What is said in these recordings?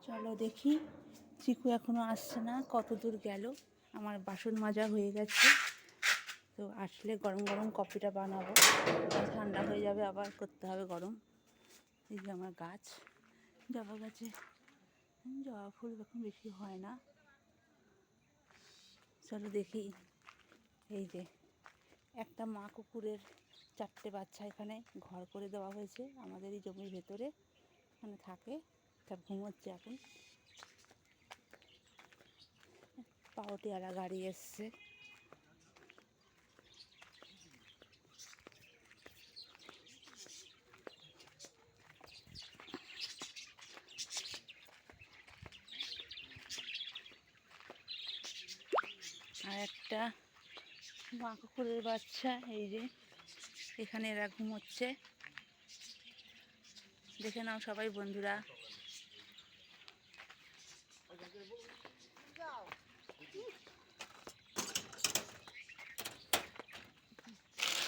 চলো দেখি, চিকু এখনও আসছে না, কত দূর গেল। আমার বাসন মাজা হয়ে গেছে, তো আসলে গরম গরম কফিটা বানাবো, ঠান্ডা হয়ে যাবে, আবার করতে হবে গরম। এই যে আমার গাছ, জবা গাছে জবা ফুল এখন বেশি হয় না। চলো দেখি, এই যে একটা মা কুকুরের 4টে বাচ্চা এখানে ঘর করে দেওয়া হয়েছে আমাদের এই জমির ভেতরে, এখানে থাকে, সব ঘুমোচ্ছে এখন। পাউটিওয়ালা গাড়ি এসছে। আর একটা মা কুকুরের বাচ্চা, এই যে এখানে এরা ঘুমোচ্ছে, দেখে নাও সবাই বন্ধুরা।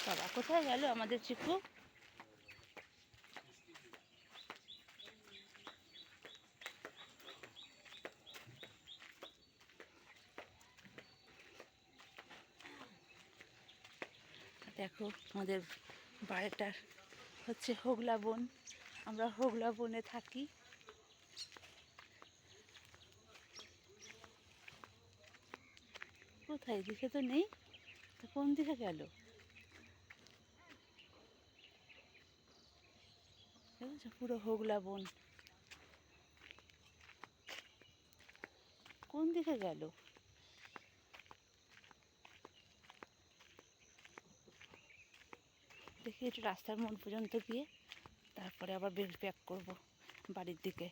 বাবা কোথায় গেল আমাদের চিকু? দেখো আমাদের বাড়িটার হচ্ছে হোগলা বন, আমরা হোগলা বনে থাকি। কোথায় দিকে তো নেই, কোন দিকে গেল? দেখেছো পুরো হোগলা বন, কোন দিকে গেল? দেখি একটু রাস্তার মোড় পর্যন্ত গিয়ে তারপরে আবার ব্যাক করব বাড়ির দিকে।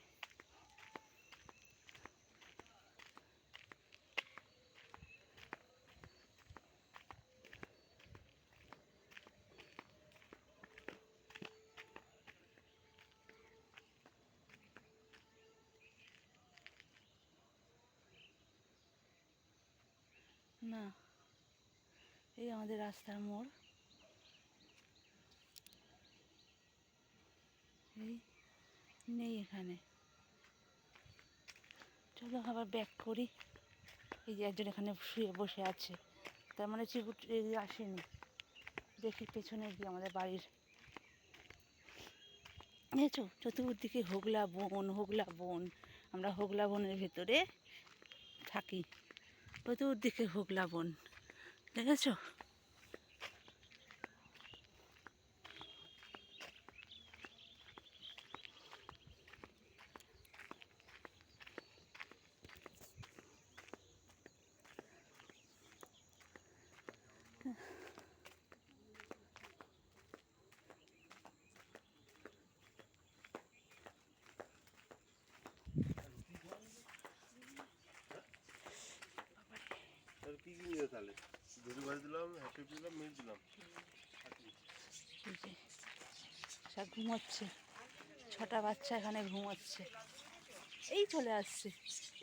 না, এই আমাদের রাস্তার মোড়, এই নেই এখানে। চলো আবার ব্যাক করি। এই যে একজন এখানে শুয়ে বসে আছে, তার মানে চিকু আসেনি। দেখি পেছনে গিয়ে আমাদের বাড়ির, দেখেছো চতুর্দিকে হোগলা বন, হোগলা বন, আমরা হোগলা বনের ভেতরে থাকি, চতুর্দিকে হোগলা বন, দেখেছো? সব ঘুমোচ্ছে, 6টা বাচ্চা এখানে ঘুমোচ্ছে। এই চলে আসছে,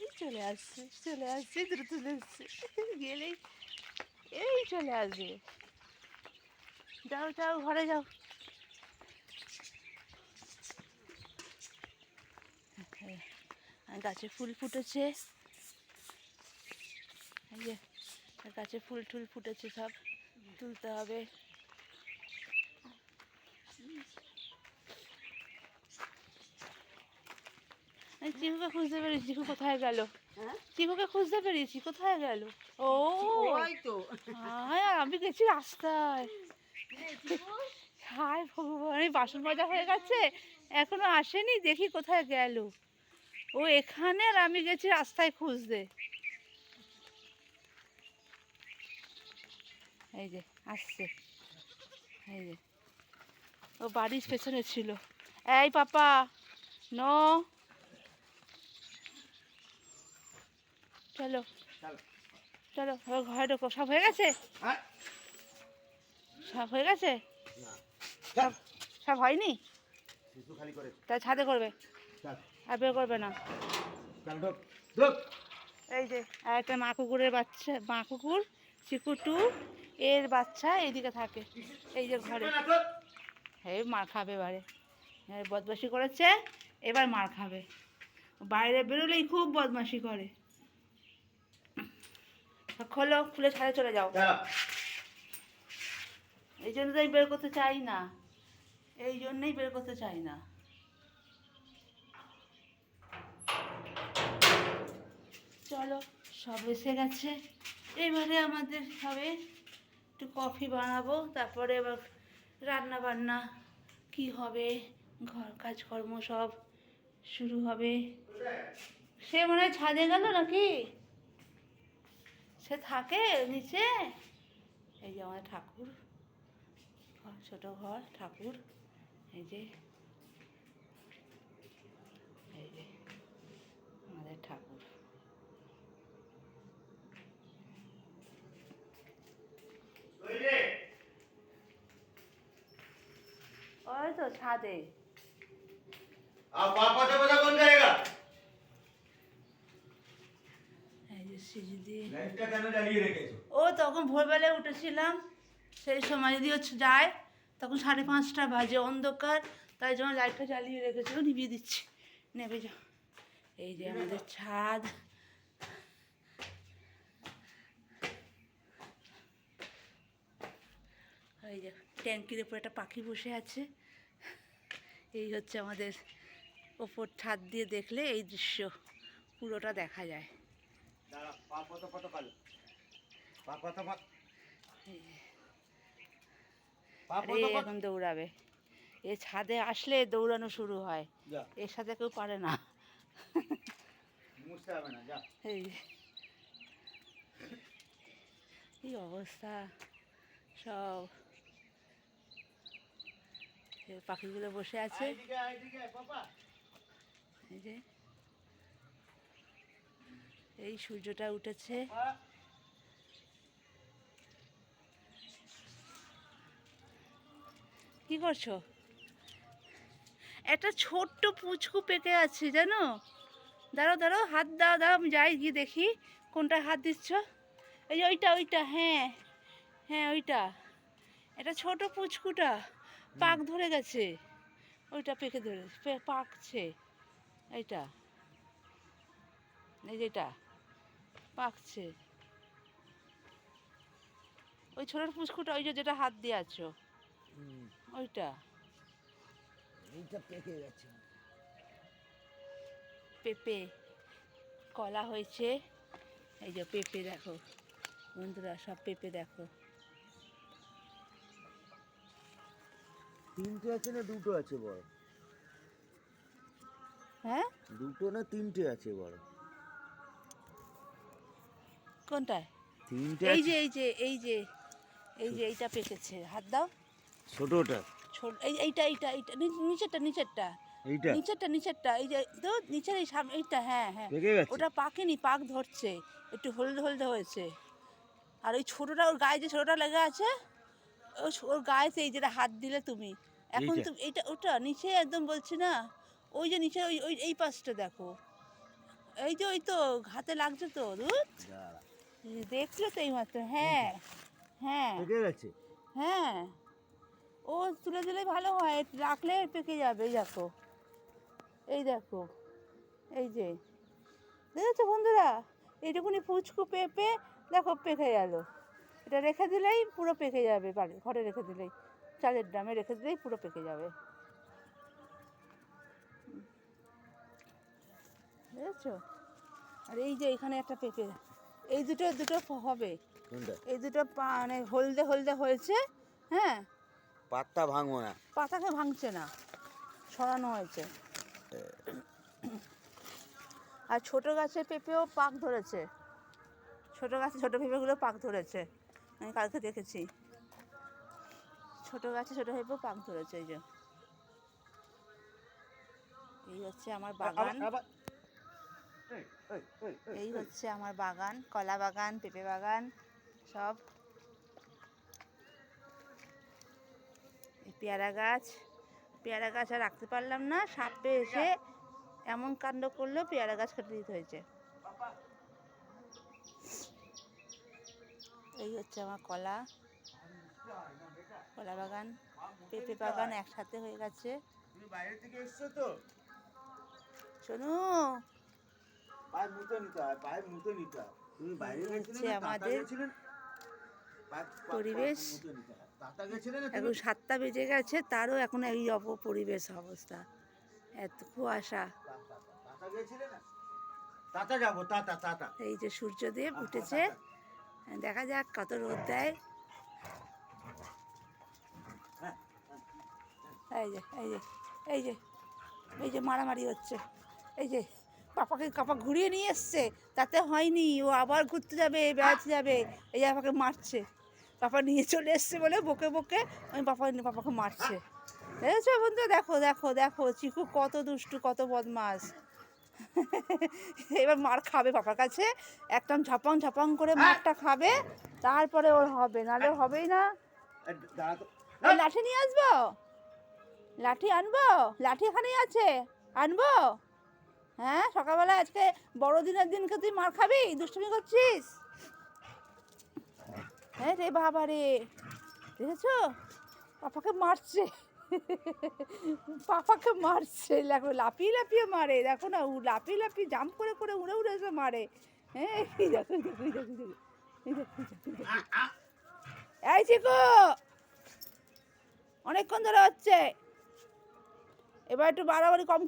এই চলে আসছে, চলে আসছে, দ্রুত চলে আসছে, গেলেই এই চলে আসবে। যাও যাও ঘরে যাও। গাছে ফুল ফুটেছে, এই যে গাছে ফুল টুল ফুটেছে, সব তুলতে হবে। চিকুকে খুঁজতে পেরেছি, চিকু কোথায় গেল? চিকুকে খুঁজতে পেরেছি, কোথায় গেল? ও হ্যাঁ, আমি গেছি রাস্তায়। হায় ভগবান, বাসন মাজা হয়ে গেছে, এখনো আসেনি, দেখি কোথায় গেল। ও এখানে, আর আমি গেছি রাস্তায় খুঁজতে। এই যে আসছে, এই যে ও বাড়ির পেছনে ছিল। এই পাপা নো, চলো চলো এবার ঘরে ঢোকো। সব হয়ে গেছে, সব হয়ে গেছে, সব সব হয়নি, তাই ছাদে করবে, আর বের করবে না। এই যে আর একটা মা কুকুরের বাচ্চা, মা কুকুর চিকুটু এর বাচ্চা এইদিকে থাকে, এই যে ঘরে। এই মার খাবে এবারে, বদমাশি করেছে, এবার মার খাবে। বাইরে বেরোলেই খুব বদমাশি করে। খোলো, খুলে ছাদে চলে যাও। এই জন্য তো আমি বের করতে চাই না, এই জন্যই বের করতে চাই না। চলো, সব এসে গেছে। এবারে আমাদের হবে একটু কফি বানাবো, তারপরে এবার রান্না বান্না কি হবে, ঘর কাজকর্ম সব শুরু হবে। সে মনে হয় ছাদে গেল নাকি, সে থাকে নিচে। এই যে আমাদের ঠাকুর ঘর, ছোট ঘর, ঠাকুর। এই যে এই যে আমাদের ঠাকুর। ওই তো ছাদে। এই যে সিঁড়ি দিয়ে। ও তখন ভোরবেলায় উঠেছিলাম, সেই সময় যদি যায় তখন 5:30 বাজে, অন্ধকার, তাই জন্য লাইটটা জ্বালিয়ে রেখেছিল, নিভিয়ে দিচ্ছি, নেবে যাও। এই যে আমাদের ছাদ। এই যে ট্যাঙ্কির উপর একটা পাখি বসে আছে। এই হচ্ছে আমাদের ওপর ছাদ দিয়ে দেখলে এই দৃশ্য পুরোটা দেখা যায়। এখন দৌড়াবে, এ ছাদে আসলে দৌড়ানো শুরু হয়, এর সাথে কেউ পারে না। এই অবস্থা সব। পাখিগুলো বসে আছে। এই যে এই সূর্যটা উঠেছে। কি করছো? একটা ছোট্ট পুচকু পেকে আছে জানো। দাঁড়াও দাঁড়াও, হাত দাও, দাও, আমি যাই গিয়ে দেখি কোনটা হাত দিচ্ছ। এই যে ওইটা ওইটা, হ্যাঁ হ্যাঁ ওইটা। এটা ছোট পুচকুটা পাক ধরে গেছে, ওইটা পেকে ধরে পাকছে। এইটা, এই যেটা পাকছে, ওই ছোট পুচকুটা, ওই যে যেটা হাত দিয়ে আছো ওইটা, এইটা পেকে গেছে। পেঁপে, কলা হয়েছে। এই যে পেঁপে দেখো বন্ধুরা, সব পেঁপে দেখো। তিনটে আছে না দুটো আছে বড়? হ্যাঁ, দুটো না তিনটে আছে বড়? কোনটায়? তিনটে এই আছে। যে এই যে এই যে এই যে এইটা পেকেছে, হাত দাও। ছোটটা? ছোট, এইটা এইটা এইটা নিচেরটা নিচেরটা এইটা নিচেরটা নিচেরটা, এই যে তো নিচের এই সামনে এইটা, হ্যাঁ হ্যাঁ। পেকে গেছে? ওটা পাকেনি, পাক ধরছে, একটু হলদে হলদে হয়েছে। আর ওই ছোটোটা, ওর গায়ে যে ছোটোটা লেগে আছে, ওর গায়েতে এই যেটা হাত দিলে তুমি, এখন এইটা? তুমি এইটা, ওটা নিচে একদম বলছি না, ওই যে নিচে ওই ওই এই পাশটা দেখো, এই যে ওই তো হাতে লাগছে তো দুধ, দাঁড়া, দেখলে তো এইমাত্র। হ্যাঁ হ্যাঁ পেকে গেছে? হ্যাঁ, ও তুলে দিলে ভালো হয়, রাখলে পেকে যাবে। এই দেখো, এই দেখো, এই যে দেখেছো বন্ধুরা, এইটুকুনি ফুচকু পেঁপে দেখো পেকে গেল। এটা রেখে দিলেই পুরো পেকে যাবে, বাড়ি ঘরে রেখে দিলেই, চালের ড্রামে রেখে দিলেই পুরো পেকে যাবে। বুঝেছো? আর এই যে এখানে একটা পেঁপে, এই দুটো দুটো হবে, কোনটা? এই দুটো মানে হলদে হলদে হয়েছে। হ্যাঁ, পাতা ভাঙবো না। পাতাকে ভাঙছে না, ছড়ানো হয়েছে। আর ছোটো গাছের পেঁপেও পাক ধরেছে, ছোটো গাছে ছোটো পেঁপেগুলো পাক ধরেছে, আমি কালকে দেখেছি। ছোটো গাছে ছোটো পেঁপেও পাক ধরেছে। এই যে এই হচ্ছে আমার বাগান, এই হচ্ছে আমার বাগান, কলা বাগান, পেঁপে বাগান সব। এই পেয়ারা গাছ, পেয়ারা গাছ আর রাখতে পারলাম না, সাপে এসে এমন কাণ্ড করলো, পেয়ারা গাছ কেটে দিতে হয়েছে। এই হচ্ছে আমার কলা, কলা বাগান, পেঁপে বাগান একসাথে হয়ে গেছে। তুমি বাইরে থেকে এসছো তো? শোনো, পায়ের মুতে নিতে হয়, পায়ের মুতে নিতে হয়। তুমি বাইরে এই গেছিলে হচ্ছে না, তাতা আমাদের গেছিলে না? পরিবেশ। মুতে নিতে হয়। তাতা গেছিলে না তুমি? এখন 7টা বেজে গেছে, তারও এখন এই পরিবেশ অবস্থা, এত কুয়াশা। তাতা গেছিলে না? তাতা যাবো, তাতা তাতা। এই যে সূর্যদেব উঠেছে, দেখা যাক কত রোদ দেয়। এই যে এই যে এই যে এই যে মারামারি হচ্ছে, এই যে পাপা ঘুরিয়ে নিয়ে এসছে, তাতে হয়নি, ও আবার ঘুরতে যাবে, বেড়াতে যাবে, এই যে পাপাকে মারছে। পাপা নিয়ে চলে এসছে বলে বকে বকে আমি পাপাকে মারছে। দেখেছো বন্ধু, দেখো দেখো দেখো চিকু কত দুষ্টু, কত বদমাস। এবার মার খাবে পাপার কাছে, একদম ঝাপাং ঝাপাং করে মারটা খাবে, তারপরে ওর হবে, নাহলে ওর হবেই না। দাঁড়া তো। এই লাঠি নিয়ে আসবো, লাঠি আনবো, লাঠি এখানেই আছে, আনবো। হ্যাঁ, সকালবেলা আজকে বড়দিনের দিনকে তুই মার খাবি, দুষ্টুমি করছিস। হ্যাঁ রে বাবা রে, দেখেছো পাপাকে মারছে, পাপাকে মারছে, দেখো লাফিয়ে লাফিয়ে মারে, দেখো না, লাফিয়ে লাফিয়ে জাম্প করে করে উড়ে উড়ে এসে মারে। হ্যাঁ এই দেখো এই দেখো এই দেখো এই দেখো এই দেখো এই দেখো। এই চিকু, অনেকক্ষণ ধরে হচ্ছে, এবার একটু বাড়াবাড়ি কম